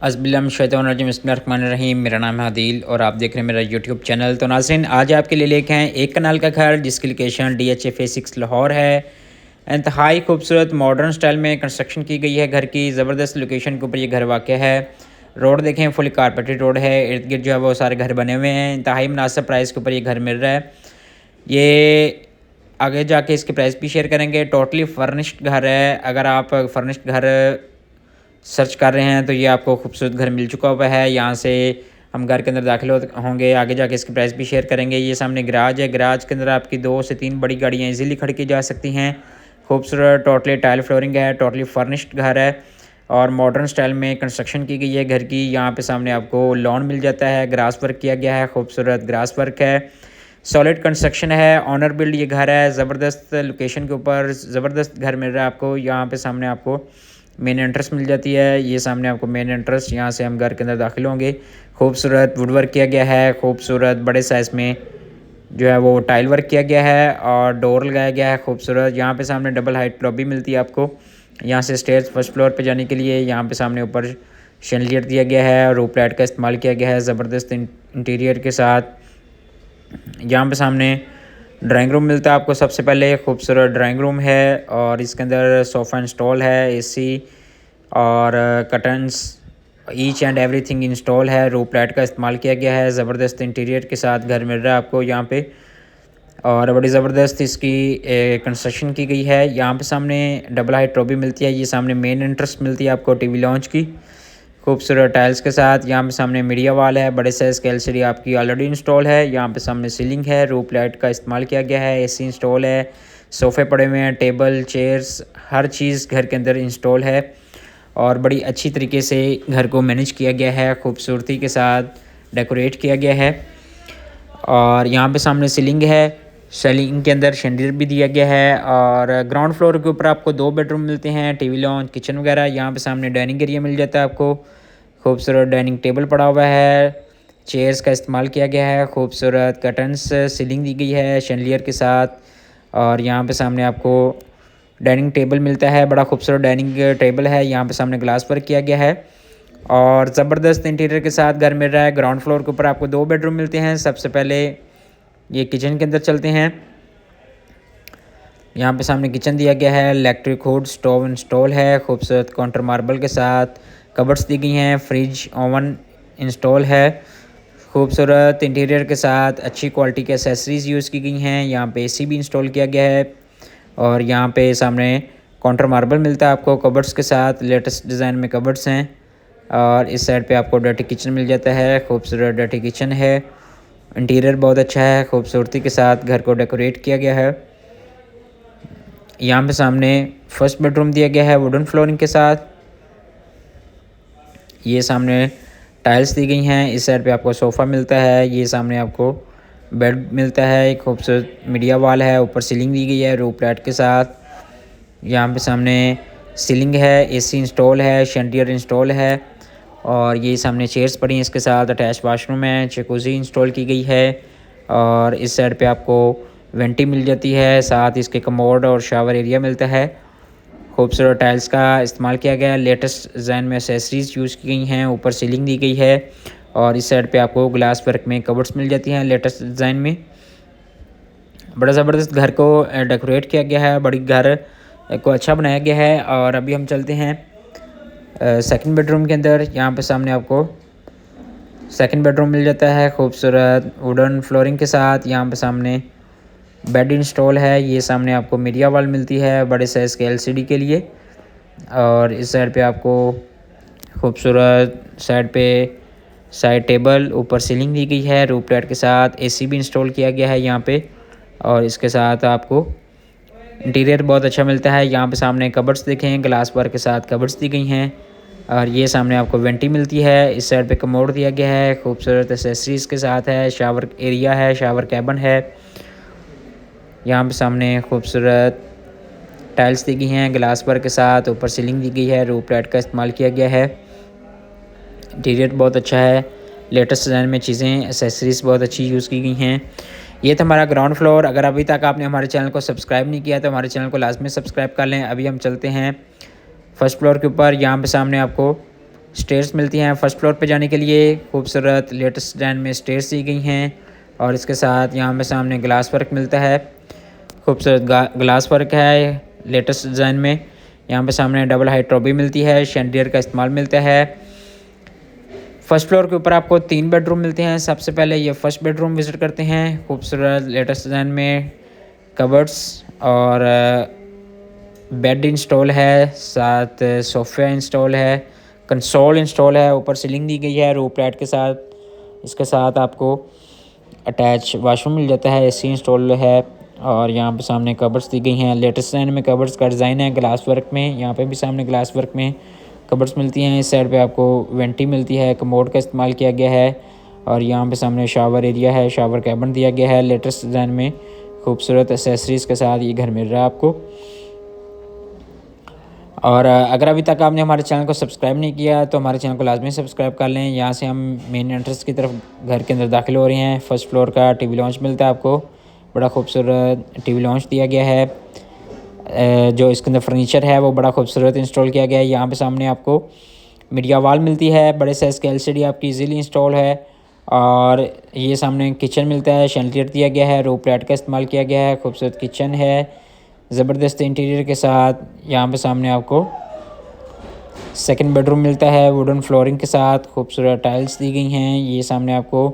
बिस्मिल्लाहिर्रहमानिर्रहीम। मेरा नाम है आदिल और आप देख रहे हैं मेरा यूट्यूब चैनल। तो नाज़रीन, आज आपके लिए लेके हैं एक कनाल का घर जिसकी लोकेशन DHA Phase 6 लाहौर है। इंतहाई खूबसूरत मॉडर्न स्टाइल में कंस्ट्रक्शन की गई है घर की। ज़बरदस्त लोकेशन के ऊपर ये घर वाक़ है। रोड देखें, फुली कारपेटेड रोड है। इर्द गिर्द जो है वो सारे घर बने हुए हैं। इंतहाई मुनासिब प्राइस के ऊपर ये घर मिल रहा है। ये आगे जाके इसके प्राइस भी शेयर करेंगे। टोटली फर्निश्ड घर है। अगर आप फर्निश्ड घर सर्च कर रहे हैं तो ये आपको खूबसूरत घर मिल चुका हुआ है। यहाँ से हम घर के अंदर दाखिल होंगे, आगे जाके इसकी प्राइस भी शेयर करेंगे। ये सामने गराज है। गराज के अंदर आपकी 2 से 3 बड़ी गाड़ियाँ इजीली खड़ी की जा सकती हैं। खूबसूरत टोटली टाइल फ्लोरिंग है। टोटली फर्निश्ड घर है और मॉडर्न स्टाइल में कंस्ट्रक्शन की गई है घर की। यहाँ पे सामने आपको लॉन मिल जाता है। ग्रास वर्क किया गया है, खूबसूरत ग्रास वर्क है। सॉलिड कंस्ट्रक्शन है। ऑनर बिल्ड ये घर है। ज़बरदस्त लोकेशन के ऊपर ज़बरदस्त घर मिल रहा है आपको। यहाँ पे सामने आपको मेन एंट्रेंस मिल जाती है। ये सामने आपको मेन एंट्रेंस, यहाँ से हम घर के अंदर दाखिल होंगे। खूबसूरत वुड वर्क किया गया है। खूबसूरत बड़े साइज़ में जो है वो टाइल वर्क किया गया है और डोर लगाया गया है खूबसूरत। यहाँ पे सामने डबल हाइट लॉबी मिलती है आपको। यहाँ से स्टेयर्स फर्स्ट फ्लोर पे जाने के लिए। यहाँ पे सामने ऊपर शैंडलियर दिया गया है और रूप लाइट का इस्तेमाल किया गया है ज़बरदस्त इंटीरियर के साथ। यहाँ पे सामने ड्राइंग रूम मिलता है आपको। सबसे पहले खूबसूरत ड्राइंग रूम है और इसके अंदर सोफ़ा इंस्टॉल है, AC और curtains each and everything install है। रूप लाइट का इस्तेमाल किया गया है। ज़बरदस्त इंटीरियर के साथ घर मिल रहा है आपको यहाँ पे और बड़ी ज़बरदस्त इसकी कंस्ट्रक्शन की गई है। यहाँ पे सामने डबल हाइट लॉबी मिलती है। ये सामने मेन एंट्रेंस मिलती है आपको TV लॉन्च की खूबसूरत टाइल्स के साथ। यहाँ पे सामने मीडिया वाल है। बड़े साइज़ की LCD आपकी ऑलरेडी इंस्टॉल है। यहाँ पे सामने सीलिंग है। रूप लाइट का इस्तेमाल किया गया है। AC इंस्टॉल है। सोफ़े पड़े हुए हैं, टेबल चेयर्स हर चीज़ घर के अंदर इंस्टॉल है और बड़ी अच्छी तरीके से घर को मैनेज किया गया है। खूबसूरती के साथ डेकोरेट किया गया है और यहाँ पे सामने सीलिंग है। सीलिंग के अंदर शैंडलियर भी दिया गया है और ग्राउंड फ्लोर के ऊपर आपको 2 बेडरूम मिलते हैं, TV लॉन्च, किचन वगैरह। यहाँ पे सामने डाइनिंग एरिया मिल जाता है आपको। खूबसूरत डाइनिंग टेबल पड़ा हुआ है। चेयर्स का इस्तेमाल किया गया है। खूबसूरत कर्टन्स सीलिंग दी गई है शैंडलियर के साथ और यहाँ पे सामने आपको डाइनिंग टेबल मिलता है। बड़ा खूबसूरत डाइनिंग टेबल है। यहाँ पे सामने ग्लास वर्क किया गया है और ज़बरदस्त इंटीरियर के साथ घर मिल रहा है। ग्राउंड फ्लोर के ऊपर आपको 2 बेडरूम मिलते हैं। सबसे पहले ये किचन के अंदर चलते हैं। यहाँ पे सामने किचन दिया गया है। इलेक्ट्रिक हुड स्टोव इंस्टॉल है खूबसूरत काउंटर मार्बल के साथ। कबर्ड्स दी गई हैं। फ्रिज ओवन इंस्टॉल है खूबसूरत इंटीरियर के साथ। अच्छी क्वालिटी के एसेसरीज़ यूज़ की गई हैं। यहाँ पे AC भी इंस्टॉल किया गया है और यहाँ पे सामने काउंटर मार्बल मिलता है आपको कबर्ड्स के साथ। लेटेस्ट डिज़ाइन में कबर्ड्स हैं और इस साइड पे आपको डर्टी किचन मिल जाता है। खूबसूरत डर्टी किचन है। इंटीरियर बहुत अच्छा है। खूबसूरती के साथ घर को डेकोरेट किया गया है। यहाँ पे सामने फर्स्ट बेडरूम दिया गया है वुडन फ्लोरिंग के साथ। ये सामने टाइल्स दी गई हैं। इस साइड पे आपको सोफ़ा मिलता है। ये सामने आपको बेड मिलता है। एक खूबसूरत मीडिया वाल है। ऊपर सीलिंग दी गई है रूप लाइट के साथ। यहाँ पे सामने सीलिंग है। AC इंस्टॉल है। शैंडलियर इंस्टॉल है और ये सामने चेयर्स पड़ी हैं इसके साथ। अटैच वाशरूम है। जकूज़ी इंस्टॉल की गई है और इस साइड पे आपको वेंटी मिल जाती है। साथ इसके कमोड और शावर एरिया मिलता है। खूबसूरत टाइल्स का इस्तेमाल किया गया है। लेटेस्ट डिज़ाइन में एसेसरीज़ यूज़ की गई हैं। ऊपर सीलिंग दी गई है और इस साइड पे आपको ग्लास वर्क में कबर्ड्स मिल जाती हैं लेटेस्ट डिज़ाइन में। बड़ा ज़बरदस्त घर को डेकोरेट किया गया है। बड़ी घर को अच्छा बनाया गया है और अभी हम चलते हैं सेकंड बेडरूम के अंदर। यहाँ पे सामने आपको सेकंड बेडरूम मिल जाता है खूबसूरत वुडन फ्लोरिंग के साथ। यहाँ पे सामने बेड इंस्टॉल है। ये सामने आपको मीडिया वाल मिलती है बड़े साइज़ के LCD के लिए और इस साइड पे आपको खूबसूरत साइड टेबल, ऊपर सीलिंग दी गई है रूप लाइट के साथ। AC भी इंस्टॉल किया गया है यहाँ पे और इसके साथ आपको इंटीरियर बहुत अच्छा मिलता है। यहाँ पे सामने कबर्ड्स देखें, ग्लास वर्क के साथ कबर्ड्स दी गई हैं और ये सामने आपको वेंटी मिलती है। इस साइड पे कमोड दिया गया है खूबसूरत एसेसरीज़ के साथ है। शावर एरिया है, शावर कैबिन है। यहाँ पे सामने खूबसूरत टाइल्स दी गई हैं ग्लास वर्क के साथ। ऊपर सीलिंग दी गई है। रूप लाइट का इस्तेमाल किया गया है। इंटीरियर बहुत अच्छा है। लेटेस्ट डिज़ाइन में चीज़ें एसेसरीज़ बहुत अच्छी यूज़ की गई हैं। ये था हमारा ग्राउंड फ्लोर। अगर अभी तक आपने हमारे चैनल को सब्सक्राइब नहीं किया तो हमारे चैनल को लाजमी सब्सक्राइब कर लें। अभी हम चलते हैं फर्स्ट फ्लोर के ऊपर। यहाँ पे सामने आपको स्टेयर्स मिलती हैं फर्स्ट फ्लोर पे जाने के लिए। खूबसूरत लेटेस्ट डिज़ाइन में स्टेयर्स दी गई हैं और इसके साथ यहाँ पे सामने ग्लास वर्क मिलता है। खूबसूरत ग्लास वर्क है लेटेस्ट डिज़ाइन में। यहाँ पे सामने डबल हाइट ट्रॉबी मिलती है, शैंडियर का इस्तेमाल मिलता है। फर्स्ट फ्लोर के ऊपर आपको 3 बेडरूम मिलते हैं। सबसे पहले ये फर्स्ट बेडरूम विज़िट करते हैं। खूबसूरत लेटेस्ट डिज़ाइन में कबर्ड्स और बेड इंस्टॉल है, साथ सोफ़ा इंस्टॉल है, कंसोल इंस्टॉल है, ऊपर सीलिंग दी गई है रूफ लाइट के साथ। इसके साथ आपको अटैच वाशरूम मिल जाता है, एसी इंस्टॉल है और यहाँ पे सामने कबर्ड्स दी गई हैं। लेटेस्ट डिज़ाइन में कबर्ड्स का डिज़ाइन है ग्लास वर्क में। यहाँ पे भी सामने ग्लास वर्क में कबर्ड्स मिलती हैं। इस साइड पे आपको वेंटी मिलती है, कमोड का इस्तेमाल किया गया है और यहाँ पे सामने शावर एरिया है, शावर कैबिन दिया गया है लेटेस्ट डिज़ाइन में। खूबसूरत एसेसरीज़ के साथ ये घर मिल रहा है आपको। और अगर अभी तक आपने हमारे चैनल को सब्सक्राइब नहीं किया तो हमारे चैनल को लाजमी सब्सक्राइब कर लें। यहाँ से हम मेन एंट्रेंस की तरफ घर के अंदर दाखिल हो रहे हैं। फर्स्ट फ्लोर का टीवी लॉन्च मिलता है आपको। बड़ा खूबसूरत टीवी लॉन्च दिया गया है। जो इसके अंदर फर्नीचर है वो बड़ा खूबसूरत इंस्टॉल किया गया है। यहाँ पे सामने आपको मीडिया वॉल मिलती है, बड़े साइज़ की LCD आपकी इजीली इंस्टॉल है। और ये सामने किचन मिलता है, शैंडियर दिया गया है, रूफ लाइट का इस्तेमाल किया गया है। खूबसूरत किचन है ज़बरदस्त इंटीरियर के साथ। यहाँ पे सामने आपको सेकंड बेडरूम मिलता है वुडन फ्लोरिंग के साथ। खूबसूरत टाइल्स दी गई हैं। ये सामने आपको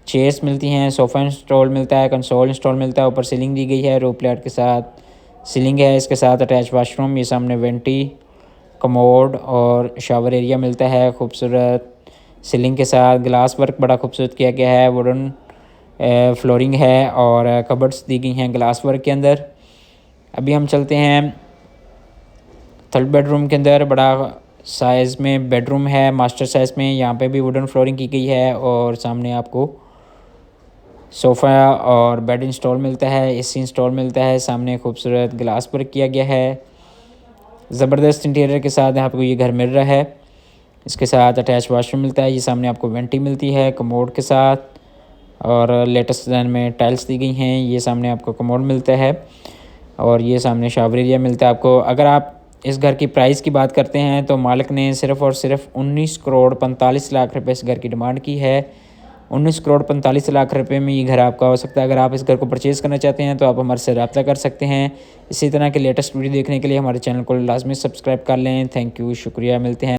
चेयर्स मिलती हैं, सोफ़ा इंस्टॉल मिलता है, कंसोल इंस्टॉल मिलता है, ऊपर सीलिंग दी गई है रूफ लाइट के साथ सीलिंग है। इसके साथ अटैच वाशरूम, ये सामने वेंटी, कमोड और शावर एरिया मिलता है। खूबसूरत सीलिंग के साथ ग्लास वर्क बड़ा खूबसूरत किया गया है। वुडन फ्लोरिंग है और कबर्ड्स दी गई हैं ग्लास वर्क के अंदर। अभी हम चलते हैं थर्ड बेडरूम के अंदर। बड़ा साइज़ में बेडरूम है, मास्टर साइज़ में। यहाँ पे भी वुडन फ्लोरिंग की गई है और सामने आपको सोफ़ा और बेड इंस्टॉल मिलता है, एसी इंस्टॉल मिलता है। सामने खूबसूरत ग्लास वर्क किया गया है ज़बरदस्त इंटीरियर के साथ आपको ये घर मिल रहा है। इसके साथ अटैच वाशरूम मिलता है। ये सामने आपको वेंटी मिलती है कमोड के साथ और लेटेस्ट डिज़ाइन में टाइल्स दी गई हैं। ये सामने आपको कमोड मिलता है और ये सामने शावर एरिया मिलता है आपको। अगर आप इस घर की प्राइस की बात करते हैं तो मालिक ने सिर्फ़ और सिर्फ 19 करोड़ 45 लाख रुपए इस घर की डिमांड की है। 19 करोड़ 45 लाख रुपए में ये घर आपका हो सकता है। अगर आप इस घर को परचेज़ करना चाहते हैं तो आप हमारे से रब्ता कर सकते हैं। इसी तरह के लेटेस्ट वीडियो देखने के लिए हमारे चैनल को लाजमी सब्सक्राइब कर लें। थैंक यू, शुक्रिया, मिलते हैं।